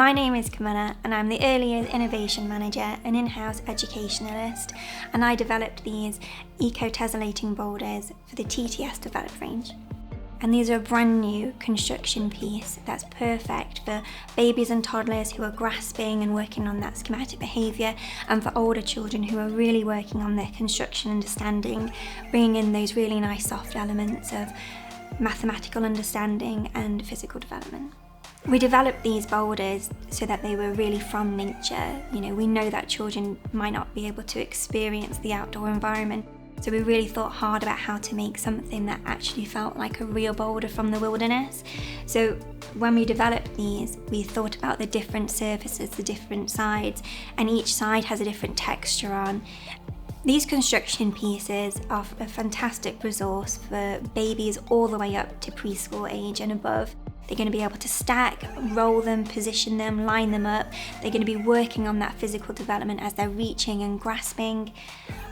My name is Kamilla and I'm the Early Years Innovation Manager and in-house educationalist, and I developed these eco-tessellating boulders for the TTS Developed range. And these are a brand new construction piece that's perfect for babies and toddlers who are grasping and working on that schematic behaviour, and for older children who are really working on their construction understanding, bringing in those really nice soft elements of mathematical understanding and physical development. We developed these boulders so that they were really from nature. We know that children might not be able to experience the outdoor environment, so we really thought hard about how to make something that actually felt like a real boulder from the wilderness. So when we developed these, we thought about the different surfaces, the different sides, and each side has a different texture on. These construction pieces are a fantastic resource for babies all the way up to preschool age and above. They're going to be able to stack, roll them, position them, line them up. They're going to be working on that physical development as they're reaching and grasping.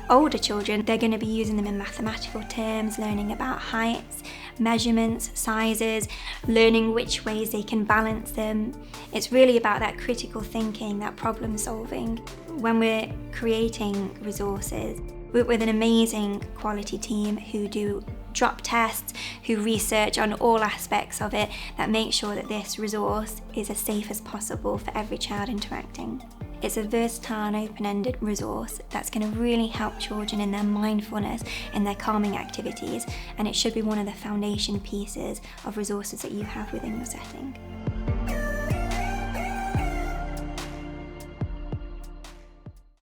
Older children, they're going to be using them in mathematical terms, learning about heights, measurements, sizes, learning which ways they can balance them. It's really about that critical thinking, that problem solving. When we're creating resources, we're with an amazing quality team who do drop tests, who research on all aspects of it, that make sure that this resource is as safe as possible for every child interacting. It's a versatile and open-ended resource that's going to really help children in their mindfulness, in their calming activities, and it should be one of the foundation pieces of resources that you have within your setting.